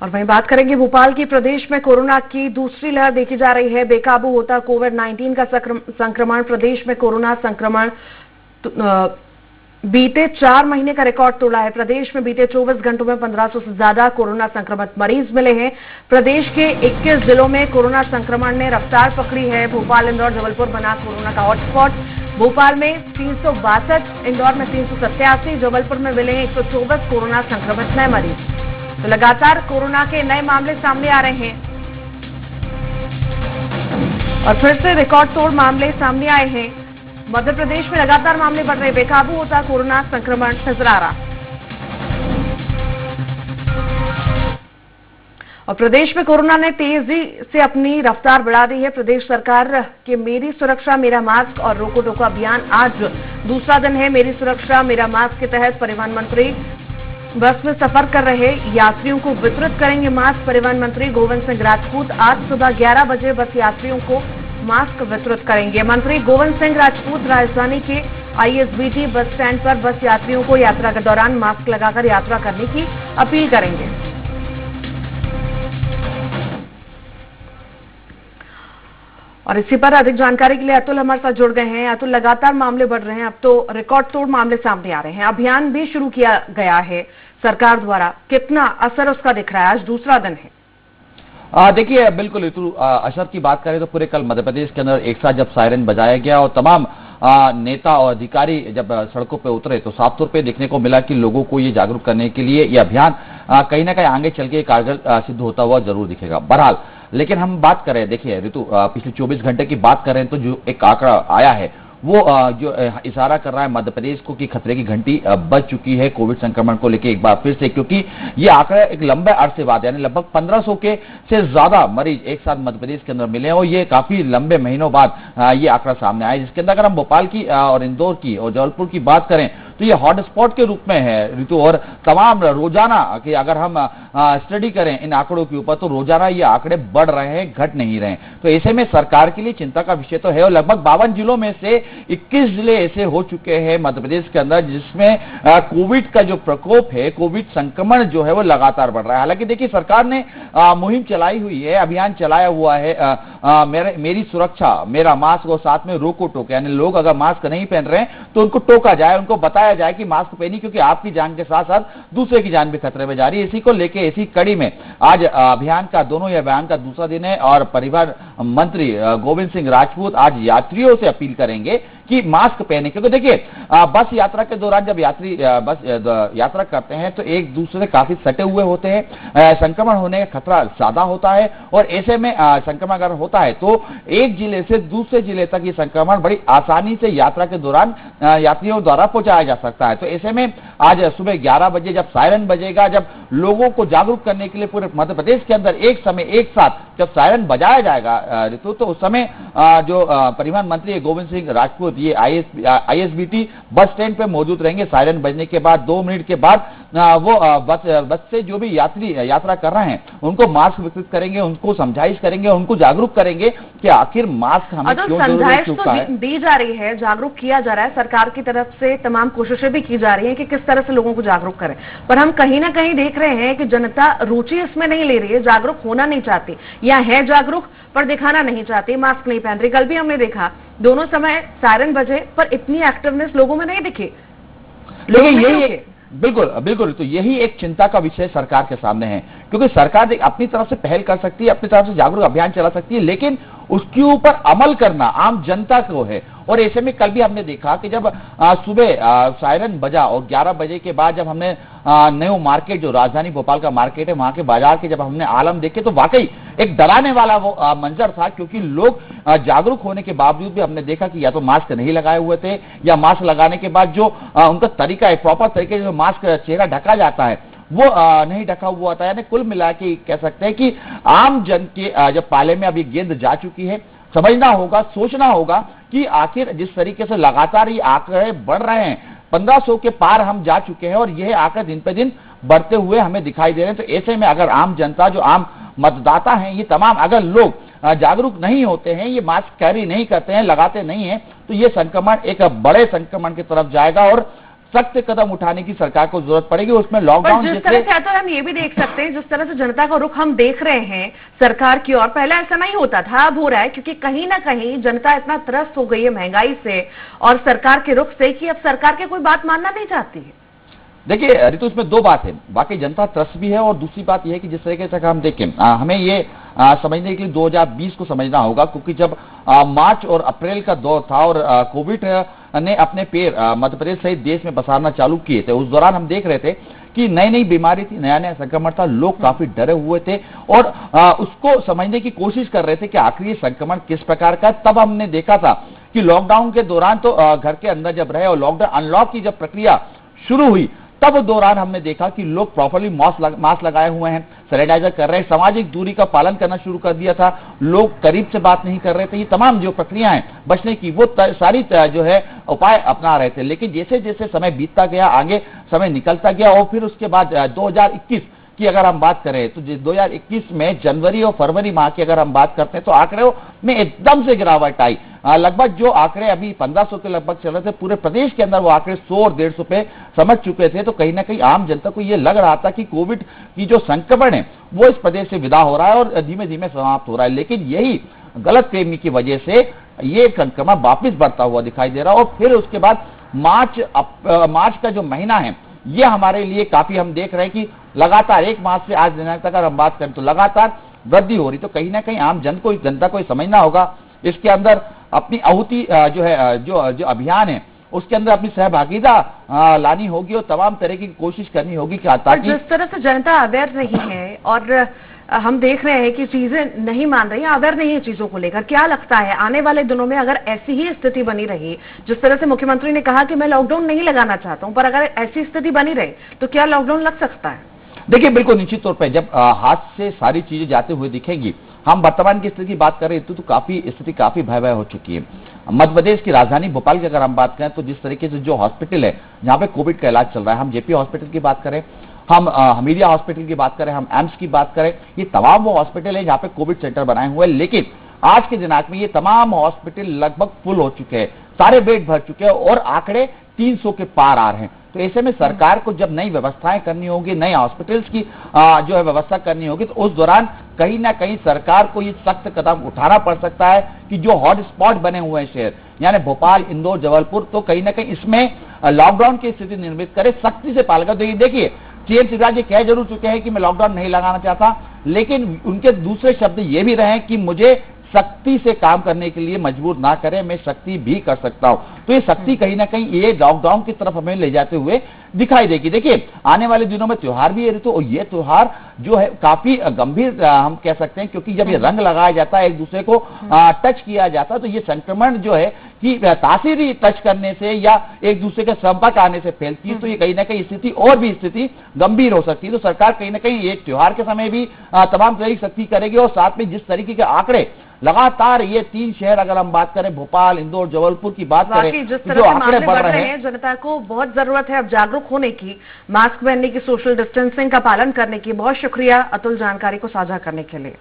और वहीं बात करेंगे भोपाल की। प्रदेश में कोरोना की दूसरी लहर देखी जा रही है। बेकाबू होता कोविड-19 का संक्रमण। प्रदेश में कोरोना संक्रमण बीते 4 महीने का रिकॉर्ड तोड़ा है। प्रदेश में बीते 24 घंटों में 1500 से ज्यादा कोरोना संक्रमित मरीज मिले हैं। प्रदेश के 21 जिलों में कोरोना संक्रमण ने रफ्तार पकड़ी है। भोपाल, इंदौर, जबलपुर बना कोरोना का हॉटस्पॉट। भोपाल में 362, इंदौर में 387, जबलपुर में मिले हैं 124 कोरोना संक्रमित नए मरीज। तो लगातार कोरोना के नए मामले सामने आ रहे हैं और फिर से रिकॉर्ड तोड़ मामले सामने आए हैं। मध्य प्रदेश में लगातार मामले बढ़ रहे। बेकाबू होता कोरोना संक्रमण नजर आ रहा और प्रदेश में कोरोना ने तेजी से अपनी रफ्तार बढ़ा दी है। प्रदेश सरकार के मेरी सुरक्षा मेरा मास्क और रोको टोको अभियान आज दूसरा दिन है। मेरी सुरक्षा मेरा मास्क के तहत परिवहन मंत्री बस में सफर कर रहे यात्रियों को वितरित करेंगे मास्क। परिवहन मंत्री गोविंद सिंह राजपूत आज सुबह 11 बजे बस यात्रियों को मास्क वितरित करेंगे। मंत्री गोविंद सिंह राजपूत राजधानी के आईएसबीटी बस स्टैंड पर बस यात्रियों को यात्रा के दौरान मास्क लगाकर यात्रा करने की अपील करेंगे। और इसी पर अधिक जानकारी के लिए अतुल हमारे साथ जुड़ गए हैं। अतुल, लगातार मामले बढ़ रहे हैं, अब तो रिकॉर्ड तोड़ मामले सामने आ रहे हैं। अभियान भी शुरू किया गया है सरकार द्वारा, कितना असर उसका दिख रहा है? आज दूसरा दिन है। देखिए, बिल्कुल ऋतु, असर की बात करें तो पूरे कल मध्य प्रदेश के अंदर एक साथ जब सायरन बजाया गया और तमाम नेता और अधिकारी जब सड़कों पे उतरे तो साफ तौर पे देखने को मिला कि लोगों को ये जागरूक करने के लिए ये अभियान कहीं ना कहीं आगे चल के कारगर सिद्ध होता हुआ जरूर दिखेगा। बहरहाल, लेकिन हम बात करें, देखिए ऋतु, पिछले 24 घंटे की बात करें तो जो एक आंकड़ा आया है वो जो इशारा कर रहा है मध्य प्रदेश को कि खतरे की घंटी बज चुकी है कोविड संक्रमण को लेकर एक बार फिर से, क्योंकि ये आंकड़ा एक लंबे अरसे बाद यानी लगभग 1500 के से ज्यादा मरीज एक साथ मध्य प्रदेश के अंदर मिले हैं और ये काफी लंबे महीनों बाद ये आंकड़ा सामने आया, जिसके अंदर अगर हम भोपाल की और इंदौर की और जबलपुर की बात करें तो ये हॉटस्पॉट के रूप में है ऋतु। और तमाम रोजाना कि अगर हम स्टडी करें इन आंकड़ों के ऊपर तो रोजाना ये आंकड़े बढ़ रहे हैं, घट नहीं रहे हैं। तो ऐसे में सरकार के लिए चिंता का विषय तो है और लगभग 52 जिलों में से 21 जिले ऐसे हो चुके हैं मध्य प्रदेश के अंदर जिसमें कोविड का जो प्रकोप है, कोविड संक्रमण जो है वो लगातार बढ़ रहा है। हालांकि देखिए, सरकार ने मुहिम चलाई हुई है, अभियान चलाया हुआ है मेरी सुरक्षा मेरा मास्क और साथ में रोको टोको, यानी लोग अगर मास्क नहीं पहन रहे हैं तो उनको टोका जाए, उनको बताया जाए कि मास्क पहनिए, क्योंकि आपकी जान के साथ साथ दूसरे की जान भी खतरे में जा रही है। इसी को लेके इसी कड़ी में आज अभियान का दूसरा दिन है और परिवहन मंत्री गोविंद सिंह राजपूत आज यात्रियों से अपील करेंगे कि मास्क पहने, क्योंकि देखिए बस यात्रा के दौरान जब यात्री बस यात्रा करते हैं तो एक दूसरे से काफी सटे हुए होते हैं, संक्रमण होने का खतरा ज्यादा होता है और ऐसे में संक्रमण अगर होता है तो एक जिले से दूसरे जिले तक ये संक्रमण बड़ी आसानी से यात्रा के दौरान यात्रियों द्वारा पहुंचाया जा सकता है। तो ऐसे में आज सुबह 11 बजे जब सायरन बजेगा, जब लोगों को जागरूक करने के लिए पूरे मध्य प्रदेश के अंदर एक समय एक साथ जब सायरन बजाया जाएगा ऋतु, तो उस समय जो परिवहन मंत्री गोविंद सिंह राजपूत ये आईएसबीटी बस स्टैंड पे मौजूद रहेंगे। सायरन बजने के बाद 2 मिनट के बाद वो बस से जो भी यात्री यात्रा कर रहे हैं उनको मास्क वितरित करेंगे, उनको समझाइश करेंगे, उनको जागरूक करेंगे कि आखिर मास्क हमें क्यों जरूरी चुका है। दी जा रही है, जागरूक किया जा रहा है, सरकार की तरफ से तमाम कोशिशें भी की जा रही है कि किस तरह से लोगों को जागरूक करें, पर हम कहीं ना कहीं देख रहे हैं कि जनता रुचि इसमें नहीं ले रही है, जागरूक होना नहीं चाहती या है जागरूक पर दिखाना नहीं चाहती, मास्क नहीं पहन रही। कल भी हमने देखा दोनों समय सायरन बजे पर इतनी एक्टिवनेस लोगों में नहीं दिखी। बिल्कुल, तो यही एक चिंता का विषय सरकार के सामने है, क्योंकि सरकार अपनी तरफ से पहल कर सकती है, अपनी तरफ से जागरूक अभियान चला सकती है, लेकिन उसके ऊपर अमल करना आम जनता को है। और ऐसे में कल भी हमने देखा कि जब सुबह सायरन बजा और 11 बजे के बाद जब हमने न्यू मार्केट जो राजधानी भोपाल का मार्केट है वहां के बाजार के जब हमने आलम देखे तो वाकई एक डराने वाला वो मंजर था, क्योंकि लोग जागरूक होने के बावजूद भी हमने देखा कि या तो मास्क नहीं लगाए हुए थे या मास्क लगाने के बाद जो उनका तरीका है, प्रॉपर तरीके से मास्क चेहरा ढका जाता है वो नहीं ढका हुआ था। यानी कुल मिला के कह सकते हैं कि आम जन के जब पाले में अभी गेंद जा चुकी है, समझना होगा, सोचना होगा कि आखिर जिस तरीके से लगातार ये आंकड़े बढ़ रहे हैं, 1500 के पार हम जा चुके हैं और यह आंकड़े दिन पे दिन बढ़ते हुए हमें दिखाई दे रहे हैं। तो ऐसे में अगर आम जनता जो आम मतदाता हैं ये तमाम अगर लोग जागरूक नहीं होते हैं, ये मास्क कैरी नहीं करते हैं, लगाते नहीं हैं, तो ये संक्रमण एक बड़े संक्रमण की तरफ जाएगा और सख्त कदम उठाने की सरकार को जरूरत पड़ेगी। उसमें पर लॉकडाउन जिस तरह से तो हम ये भी देख सकते हैं, जिस तरह से जनता का रुख हम देख रहे हैं सरकार की ओर, पहले ऐसा नहीं होता था, अब हो रहा है, क्योंकि कहीं ना कहीं जनता इतना त्रस्त हो गई है महंगाई से और सरकार के रुख से कि अब सरकार के कोई बात मानना नहीं चाहती है। देखिए ऋतु, इसमें दो बात है, वाकई जनता त्रस्त भी है और दूसरी बात यह है कि जिस तरीके से हम देखें, हमें ये समझने के लिए 2020 को समझना होगा, क्योंकि जब मार्च और अप्रैल का दौर था और कोविड ने अपने पैर मध्य प्रदेश सहित देश में पसारना चालू किए थे, उस दौरान हम देख रहे थे कि नई नई बीमारी थी, नया नया संक्रमण था, लोग काफी डरे हुए थे और उसको समझने की कोशिश कर रहे थे कि आखिर ये संक्रमण किस प्रकार का है। तब हमने देखा था कि लॉकडाउन के दौरान तो घर के अंदर जब रहे और लॉकडाउन अनलॉक की जब प्रक्रिया शुरू हुई, तब दौरान हमने देखा कि लोग प्रॉपरली मास्क लगाए हुए हैं, सैनिटाइजर कर रहे हैं, सामाजिक दूरी का पालन करना शुरू कर दिया था, लोग करीब से बात नहीं कर रहे थे। ये तमाम जो प्रक्रिया है बचने की, वो सारी जो है उपाय अपना रहे थे। लेकिन जैसे जैसे समय बीतता गया, आगे समय निकलता गया और फिर उसके बाद 2021 की अगर हम बात करें तो 2021 में जनवरी और फरवरी माह की अगर हम बात करते हैं तो आंकड़ों में एकदम से गिरावट आई। लगभग जो आंकड़े अभी 1500 के लगभग चल रहे थे, पूरे प्रदेश के अंदर वो आंकड़े 100 और 150 पे समझ चुके थे। तो कहीं ना कहीं आम जनता को ये लग रहा था कि कोविड की जो संक्रमण है वो इस प्रदेश से विदा हो रहा है और धीमे धीमे समाप्त हो रहा है। लेकिन यही गलतफहमी की वजह से ये संक्रमण वापिस बढ़ता हुआ दिखाई दे रहा है और फिर उसके बाद मार्च का जो महीना है ये हमारे लिए काफी, हम देख रहे हैं कि लगातार एक मास से आज दिनांक तक अगर हम बात करें तो लगातार वृद्धि हो रही। तो कहीं ना कहीं आम जनता को समझना होगा, इसके अंदर अपनी आहुति जो है, जो अभियान है उसके अंदर अपनी सहभागिता लानी होगी और तमाम तरह की कोशिश करनी होगी कि ताकि जिस तरह से जनता अवेयर नहीं है और हम देख रहे हैं कि चीजें नहीं मान रही है, अवेयर नहीं है चीजों को लेकर, क्या लगता है आने वाले दिनों में अगर ऐसी ही स्थिति बनी रही, जिस तरह से मुख्यमंत्री ने कहा कि मैं लॉकडाउन नहीं लगाना चाहता हूं, पर अगर ऐसी स्थिति बनी रही तो क्या लॉकडाउन लग सकता है? देखिए बिल्कुल निश्चित तौर पर जब हाथ से सारी चीजें जाते हुए दिखेंगी, हम वर्तमान की स्थिति की बात करें तो काफी स्थिति काफी भयावह हो चुकी है। मध्य प्रदेश की राजधानी भोपाल की अगर हम बात करें तो जिस तरीके से जो हॉस्पिटल है जहां पे कोविड का इलाज चल रहा है, हम जेपी हॉस्पिटल की बात करें, हम हमीदिया हॉस्पिटल की बात करें, हम एम्स की बात करें, ये तमाम वो हॉस्पिटल है जहां पे कोविड सेंटर बनाए हुए हैं। लेकिन आज के दिनांक में ये तमाम हॉस्पिटल लगभग फुल हो चुके हैं, सारे बेड भर चुके हैं और आंकड़े 300 के पार आ रहे हैं। तो ऐसे में सरकार को जब नई व्यवस्थाएं करनी होगी, नए हॉस्पिटल्स की जो है व्यवस्था करनी होगी, तो उस दौरान कहीं ना कहीं सरकार को ये सख्त कदम उठाना पड़ सकता है कि जो हॉटस्पॉट बने हुए हैं शहर, यानी भोपाल, इंदौर, जबलपुर, तो कहीं ना कहीं इसमें लॉकडाउन की स्थिति निर्मित करे, सख्ती से पालन करे। तो देखिए सीएम शिवराज जी कह जरूर चुके हैं कि मैं लॉकडाउन नहीं लगाना चाहता, लेकिन उनके दूसरे शब्द ये भी रहे कि मुझे सख्ती से काम करने के लिए मजबूर ना करें, मैं सख्ती भी कर सकता हूं। तो ये सख्ती कहीं ना कहीं ये लॉकडाउन की तरफ हमें ले जाते हुए दिखाई देगी। देखिए आने वाले दिनों में त्योहार भी है ऋतु, और ये त्योहार जो है काफी गंभीर हम कह सकते हैं, क्योंकि जब ये रंग लगाया जाता है, एक दूसरे को टच किया जाता है, तो ये संक्रमण जो है कि तासीरी टच करने से या एक दूसरे के संपर्क आने से फैलती है। तो ये कहीं ना कहीं स्थिति और भी स्थिति गंभीर हो सकती है। तो सरकार कहीं ना कहीं एक त्योहार के समय भी तमाम तरह की सख्ती करेगी और साथ में जिस तरीके के आंकड़े लगातार ये 3 शहर अगर हम बात करें, भोपाल, इंदौर, जबलपुर की बात करें, जिस तरह से मामले बढ़ रहे हैं, जनता को बहुत जरूरत है अब जागरूक होने की, मास्क पहनने की, सोशल डिस्टेंसिंग का पालन करने की। बहुत शुक्रिया अतुल जानकारी को साझा करने के लिए।